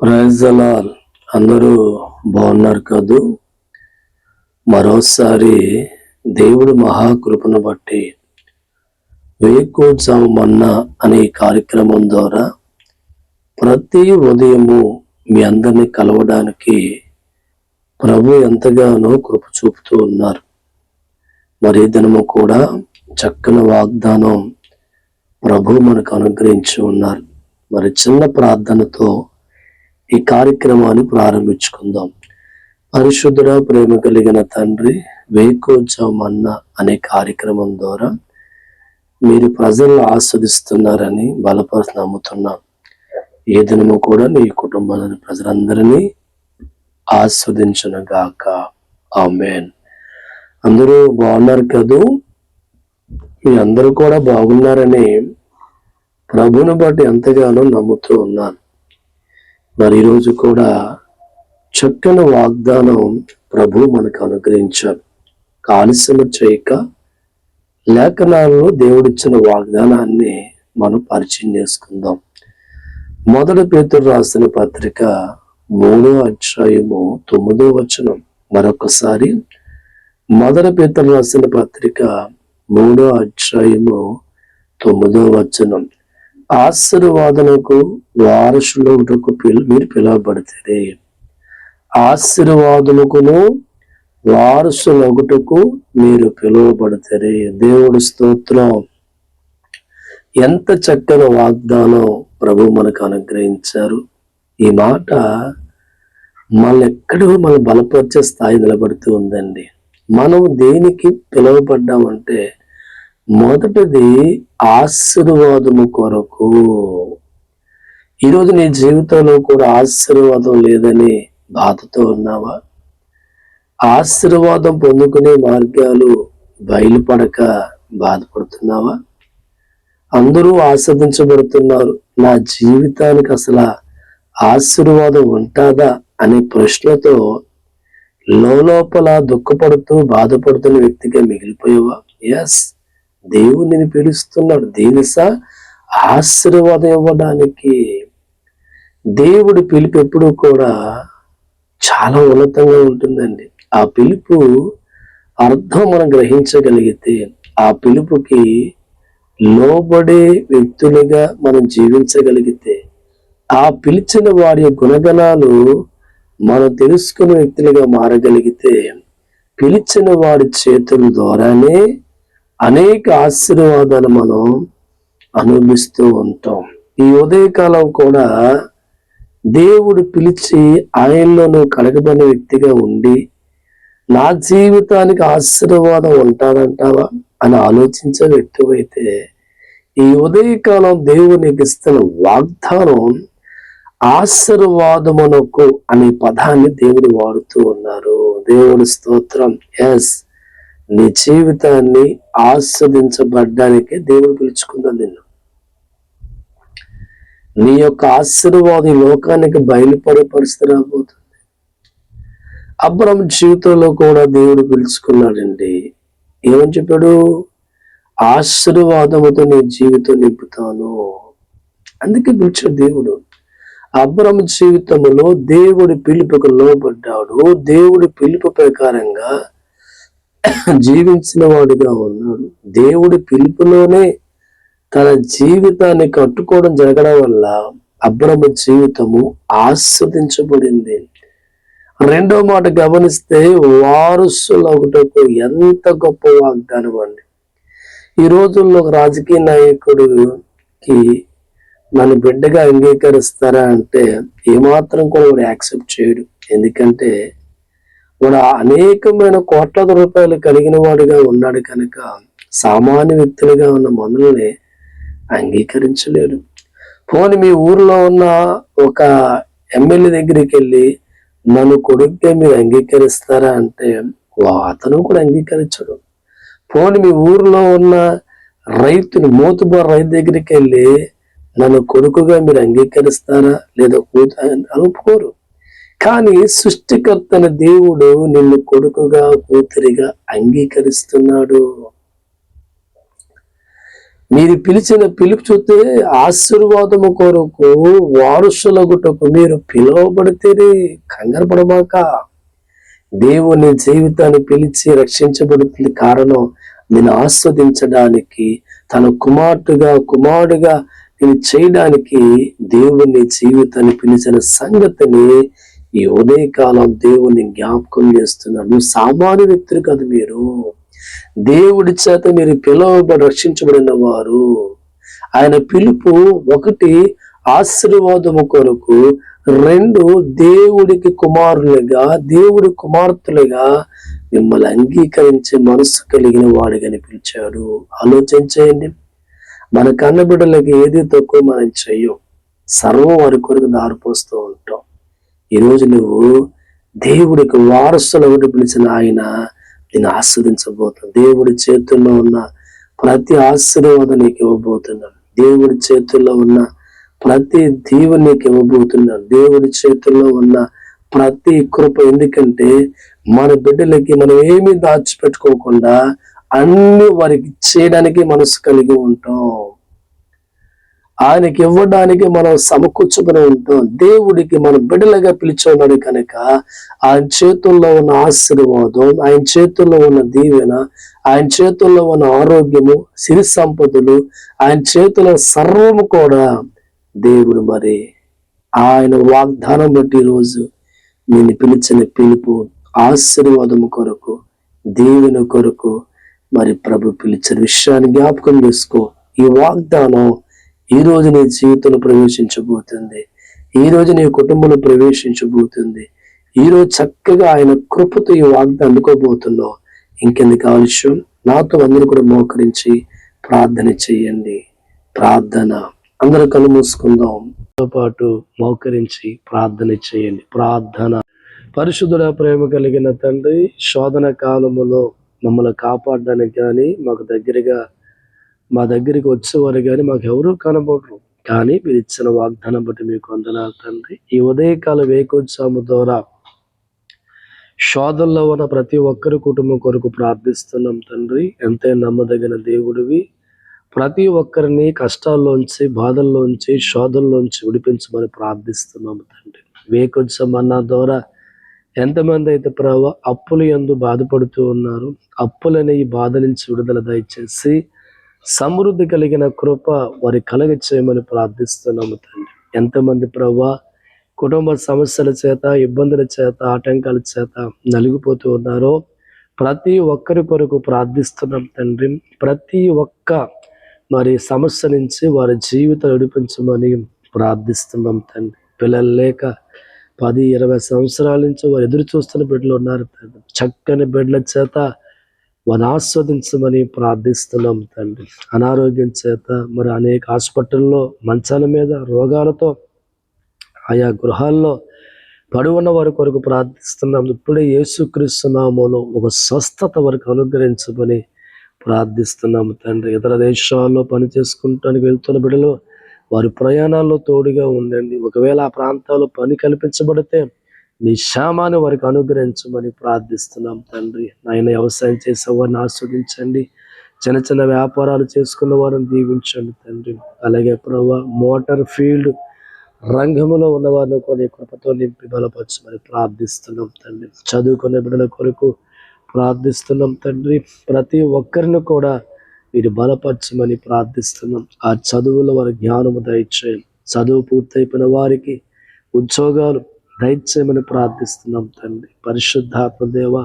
Praise the lord. అందరూ బాగున్నారు కదూ? మరోసారి దేవుడు మహాకృపను బట్టి వేకువజాము మన్నా అనే కార్యక్రమం ద్వారా ప్రతి ఉదయము మీ అందరినీ కలవడానికి ప్రభు ఎంతగానో కృప చూపుతూ ఉన్నారు. మరి దినము కూడా చక్కని వాగ్దానం ప్రభు మనకు అనుగ్రహించి ఉన్నారు. మరి చిన్న ప్రార్థనతో ఈ కార్యక్రమాన్ని ప్రారంభించుకుందాం. పరిశుద్ధుడ, ప్రేమ కలిగిన తండ్రి, వేకువజాము మన్నా అనే కార్యక్రమం ద్వారా మీరు ప్రజలను ఆస్వాదిస్తున్నారని బలపరిచి నమ్ముతున్నాం. ఏ దినము కూడా నీ కుటుంబాన్ని ప్రజలందరినీ ఆస్వాదించును గాక. ఆమేన్. అందరూ బాగున్నారు కదూ? మీ అందరూ కూడా బాగున్నారని ప్రభువుని బట్టి ఎంతగానో నమ్ముతూ ఉన్నాను. మరి ఈరోజు కూడా చక్కని వాగ్దానం ప్రభు మనకు అనుగ్రహించారు. ఆలస్యం చేయక లేఖనాల్లో దేవుడిచ్చిన వాగ్దానాన్ని మనం పరిచయం చేసుకుందాం. మొదటి పేతురు రాసిన పత్రిక 3వ అధ్యాయము 9వ వచనం. మరొకసారి మొదటి పేతురు రాసిన పత్రిక 3వ అధ్యాయము 9వ వచనం. ఆశీర్వాదనకు వారసులకు మీరు పిలువబడితే, ఆశీర్వాదముకును వారసులగుటకు మీరు పిలువబడితే. దేవుడి స్తోత్రం. ఎంత చక్కని వాగ్దానం ప్రభు మనకు అనుగ్రహించారు. ఈ మాట మనల్ని ఎక్కడో మన బలపరిచే స్థాయి నిలబడుతూ ఉందండి. మనం దేనికి పిలువబడ్డామంటే మొదటిది ఆశీర్వాదము కొరకు. ఈరోజు నీ జీవితంలో కూడా ఆశీర్వాదం లేదని బాధతో ఉన్నావా? ఆశీర్వాదం పొందుకునే మార్గాలు బయలుపడక బాధపడుతున్నావా? అందరూ ఆస్వాదించబడుతున్నారు, నా జీవితానికి అసలు ఆశీర్వాదం ఉంటుందా అనే ప్రశ్నతో లోపల దుఃఖపడుతూ బాధపడుతున్న వ్యక్తిగా మిగిలిపోయావా? ఎస్, దేవుడు నిన్ను పిలుస్తున్నాడు. దేనిసా? ఆశీర్వాదం ఇవ్వడానికి. దేవుడి పిలుపు ఎప్పుడూ కూడా చాలా ఉన్నతంగా ఉంటుందండి. ఆ పిలుపు అర్థం మనం గ్రహించగలిగితే, ఆ పిలుపుకి లోబడే వ్యక్తులుగా మనం జీవించగలిగితే, ఆ పిలిచిన వారి గుణగణాలు మనం తెలుసుకునే వ్యక్తులుగా మారగలిగితే, పిలిచిన వాడి చేతుల ద్వారానే అనేక ఆశీర్వాదాలు మనం అనుభవిస్తూ ఉంటాం. ఈ ఉదయకాలం కూడా దేవుడు పిలిచి ఆయనలో నువ్వు కడగబడిన వ్యక్తిగా ఉండి, నా జీవితానికి ఆశీర్వాదం ఉంటాదంటావా అని ఆలోచించే వ్యక్తి అయితే, ఈ ఉదయకాలం దేవుడు నీకు ఇస్తున్న వాగ్దానం ఆశీర్వాదమునకు అనే పదాన్ని దేవుడు వాడుతూ ఉన్నారు. దేవుడి స్తోత్రం. ఎస్, నీ జీవితాన్ని ఆస్వాదించబడ్డానికే దేవుడు పిలుచుకుందాం నిన్ను. నీ యొక్క ఆశీర్వాదం లోకానికి బయలుపడే పరిస్థితి రాబోతుంది. అబ్రహాము జీవితంలో కూడా దేవుడు పిలుచుకున్నాడండి. ఏమని చెప్పాడు? ఆశీర్వాదముతో నీ జీవితం నింపుతాను. అందుకే పిలిచాడు దేవుడు. అబ్రహాము జీవితంలో దేవుడి పిలుపుకు లోబడ్డాడు. దేవుడి పిలుపు ప్రకారంగా జీవించిన వాడిగా ఉన్నాడు. దేవుడి పిలుపులోనే తన జీవితాన్ని కట్టుకోవడం జరగడం వల్ల అబ్రహాము జీవితము ఆస్వాదించబడింది. రెండో మాట గమనిస్తే, వారసులగుటకు ఎంత గొప్ప వాగ్దానం అండి. ఈ రోజుల్లో ఒక రాజకీయ నాయకుడికి నన్ను బిడ్డగా అంగీకరిస్తారా అంటే ఏమాత్రం కూడా వాడు యాక్సెప్ట్ చేయడు. ఎందుకంటే వాడు అనేకమైన కోట్ల రూపాయలు కలిగిన వాడిగా ఉన్నాడు కనుక సామాన్య వ్యక్తులుగా ఉన్న మనల్ని అంగీకరించలేడు. పోనీ మీ ఊర్లో ఉన్న ఒక ఎమ్మెల్యే దగ్గరికి వెళ్ళి నన్ను కొడుకుగా మీరు అంగీకరిస్తారా అంటే అతను కూడా అంగీకరించడు. పోనీ మీ ఊర్లో ఉన్న రైతుని, మోతుబారు రైతు దగ్గరికి వెళ్ళి నన్ను కొడుకుగా మీరు అంగీకరిస్తారా లేదా ఒప్పుకోరు. కానీ సృష్టికర్తన దేవుడు నిన్ను కొడుకుగా, కూతురిగా అంగీకరిస్తున్నాడు. మీరు పిలిచిన పిలుపు చూస్తే ఆశీర్వాదము కొరకు వారసులగుటకు మీరు పిలువబడితేనే కంగారు పడమాక. దేవుని జీవితాన్ని పిలిచి రక్షించబడుతుంది కారణం నేను ఆస్వాదించడానికి, తన కుమారుడుగా నేను చేయడానికి దేవుని జీవితాన్ని పిలిచిన సంగతిని ఈ ఉదయకాలం దేవుని జ్ఞాపకం చేస్తున్నాడు. నువ్వు సామాన్య వ్యక్తులు కాదు, మీరు దేవుడి చేత మీరు పిలువబడి రక్షించబడిన వారు. ఆయన పిలుపు ఒకటి ఆశీర్వాదము కొరకు, రెండు దేవుడికి కుమారులుగా, దేవుడి కుమార్తెలుగా మిమ్మల్ని అంగీకరించే మనసు కలిగిన వాడిగా పిలిచాడు. ఆలోచించేయండి. మన కన్నబిడ్డలకి ఏది తక్కువ మనం చెయ్యం, సర్వం వారి కొరకు దారిపోస్తూ ఉంటాం. ఈరోజు నువ్వు దేవుడికి వారసులు పిలిచిన ఆయన నేను ఆస్వాదించబోతున్నాను. దేవుడి చేతుల్లో ఉన్న ప్రతి ఆశీర్వాదం నీకు ఇవ్వబోతున్నాను. దేవుడి చేతుల్లో ఉన్న ప్రతి దీవెన నీకు ఇవ్వబోతున్నాను. దేవుడి చేతుల్లో ఉన్న ప్రతి కృప. ఎందుకంటే మన బిడ్డలకి మనం ఏమీ దాచిపెట్టుకోకుండా అన్ని వారికి చేయడానికి మనసు కలిగి ఉంటాం. ఆయనకి ఇవ్వడానికి మనం సమకూర్చుకుని ఉంటాం. దేవుడికి మన బిడ్డలుగా పిలిచి ఉన్నాడు కనుక ఆయన చేతుల్లో ఉన్న ఆశీర్వాదం, ఆయన చేతుల్లో ఉన్న దీవెన, ఆయన చేతుల్లో ఉన్న ఆరోగ్యము, సిరి సంపదలు, ఆయన చేతుల్లో సర్వము కూడా దేవుడు మరి ఆయన వాగ్దానం బట్టి ఈరోజు నేను పిలిచిన పిలుపు ఆశీర్వాదము కొరకు, దీవెన కొరకు మరి ప్రభు పిలిచిన విషయాన్ని జ్ఞాపకం చేసుకో. ఈ వాగ్దానం ఈ రోజు నీ జీవితంలో ప్రవేశించబోతుంది. ఈ రోజు నీ కుటుంబంలో ప్రవేశించబోతుంది. ఈ రోజు చక్కగా ఆయన కృపతో ఈ వాగ్దానం అందుకోబోతున్నావు. ఇంకెందుకు ఆలస్యం? నాతో అందరూ కూడా మోకరించి ప్రార్థన చేయండి. ప్రార్థన. అందరూ కళ్ళు మూసుకుందాం. తో పాటు మోకరించి ప్రార్థన చేయండి. ప్రార్థన. పరిశుద్ధుల ప్రేమ కలిగిన తండ్రి, శోధన కాలములో మమ్మల్ని కాపాడడానికి కానీ మా దగ్గరికి వచ్చేవారు కానీ మాకు ఎవరూ కనబడరు. కానీ మీరు ఇచ్చిన వాగ్దానం బట్టి మీకు వందనాలు తండ్రి. ఈ ఉదయకాల వేకోత్సవము ద్వారా శోధనలో ఉన్న ప్రతి ఒక్కరి కుటుంబం కొరకు ప్రార్థిస్తున్నాం తండ్రి. ఎంతో నమ్మదగిన దేవుడివి. ప్రతి ఒక్కరిని కష్టాల్లోంచి, బాధల్లోంచి, శోధనలోంచి విడిపించమని ప్రార్థిస్తున్నాము తండ్రి. వేకోత్సవం అన్న ద్వారా ఎంతమంది అయితే ప్రభావ అప్పులు యందు బాధపడుతూ ఉన్నారు, అప్పులనే ఈ బాధ నుంచి విడుదల దయచేసి సమృద్ధి కలిగిన కృప వారి కలగ చేయమని ప్రార్థిస్తున్నాము తండ్రి. ఎంతమంది ప్రభావ కుటుంబ సమస్యల చేత, ఇబ్బందుల చేత, ఆటంకాల చేత నలిగిపోతూ ఉన్నారో ప్రతి ఒక్కరి కొరకు ప్రార్థిస్తున్నాం తండ్రి. ప్రతి ఒక్క మరి సమస్య నుంచి వారి జీవితాలు విడిపించమని ప్రార్థిస్తున్నాం తండ్రి. పిల్లలు లేక 10-20 సంవత్సరాల నుంచి వారు ఎదురు చూస్తున్న బిడ్డలు ఉన్నారు తండ్రి. చక్కని బిడ్డల చేత వారిని ఆస్వాదించమని ప్రార్థిస్తున్నాం తండ్రి. అనారోగ్యం చేత మరి అనేక హాస్పిటల్లో మంచాల మీద రోగాలతో ఆయా గృహాల్లో పడి ఉన్న వారి కొరకు ప్రార్థిస్తున్నాం. ఇప్పుడే యేసుక్రీస్తు నామములో ఒక స్వస్థత వరకు అనుగ్రహించమని ప్రార్థిస్తున్నాము తండ్రి. ఇతర దేశాల్లో పని చేసుకుంటానికి వెళ్తున్న బిడ్డలు వారి ప్రయాణాల్లో తోడుగా ఉండండి. ఒకవేళ ఆ ప్రాంతాల్లో పని కల్పించబడితే నీ క్షేమాన్ని వారికి అనుగ్రహించమని ప్రార్థిస్తున్నాం తండ్రి. నాయన వ్యవసాయం చేసే వారిని ఆస్వాదించండి. చిన్న చిన్న వ్యాపారాలు చేసుకున్న వారిని దీవించండి తండ్రి. అలాగే ప్రభావ మోటార్ ఫీల్డ్ రంగంలో ఉన్న వారిని కొన్ని కృపతో నింపి బలపరచమని ప్రార్థిస్తున్నాం తండ్రి. చదువుకునే బిడ్డల కొరకు ప్రార్థిస్తున్నాం తండ్రి. ప్రతి ఒక్కరిని కూడా మీరు బలపరచమని ప్రార్థిస్తున్నాం. ఆ చదువులో వారి జ్ఞానము దయచేయండి. చదువు పూర్తయిపోయిన వారికి ఉద్యోగాలు దయచేయమని ప్రార్థిస్తున్నాం తండ్రి. పరిశుద్ధాత్మ దేవ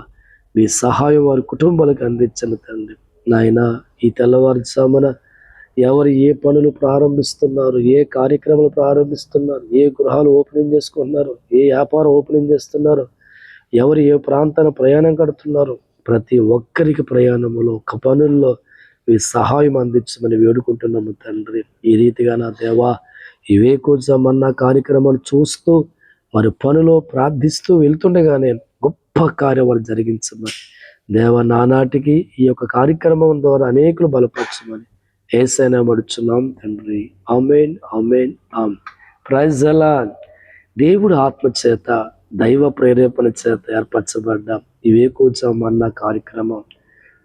మీ సహాయం వారి కుటుంబాలకు అందించండి తండ్రి. నాయన ఈ తెల్లవారుజామున ఎవరు ఏ పనులు ప్రారంభిస్తున్నారు, ఏ కార్యక్రమాలు ప్రారంభిస్తున్నారు, ఏ గృహాలు ఓపెనింగ్ చేసుకుంటున్నారు, ఏ వ్యాపారం ఓపెనింగ్ చేస్తున్నారు, ఎవరు ఏ ప్రాంతాన్ని ప్రయాణం కడుతున్నారు, ప్రతి ఒక్కరికి ప్రయాణములో ఒక పనుల్లో మీ సహాయం అందించమని వేడుకుంటున్నాము తండ్రి. ఈ రీతిగా నా దేవా ఈ వేకోజమన్న కార్యక్రమాలు చూస్తూ వారి పనిలో ప్రార్థిస్తూ వెళ్తుండగానే గొప్ప కార్యములు జరిగించమని దేవ నానాటికి ఈ యొక్క కార్యక్రమం ద్వారా అనేకులు బలపరచమని యేసయ్య అడుగుచున్నాం తండ్రి. Amen, amen, amen. Praise the lord. దేవుడు ఆత్మ చేత దైవ ప్రేరేపణ చేత ఏర్పరచబడ్డ ఈ వేకోజమన్న కార్యక్రమం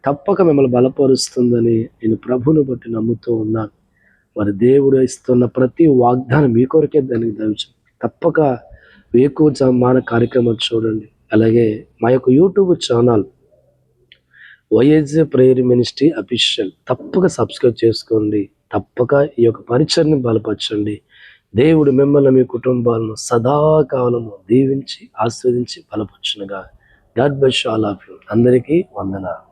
తప్పక మిమ్మల్ని బలపరుస్తుందని నేను ప్రభువుని బట్టి నమ్ముతూ ఉన్నాను. మరి దేవుడు ఇస్తున్న ప్రతి వాగ్దానం మీ కొరకే దానికి దయచు. తప్పక వేకువజామున కార్యక్రమం చూడండి. అలాగే మా యొక్క YouTube channel YSJ prayer ministry official తప్పక సబ్స్క్రైబ్ చేసుకోండి. తప్పక ఈ యొక్క పరిచయాన్ని బలపరచండి. దేవుడు మిమ్మల్ని మీ కుటుంబాలను సదాకాలము దీవించి ఆస్వాదించి బలపరచునుగా. God bless all of you. అందరికీ వందనాలు.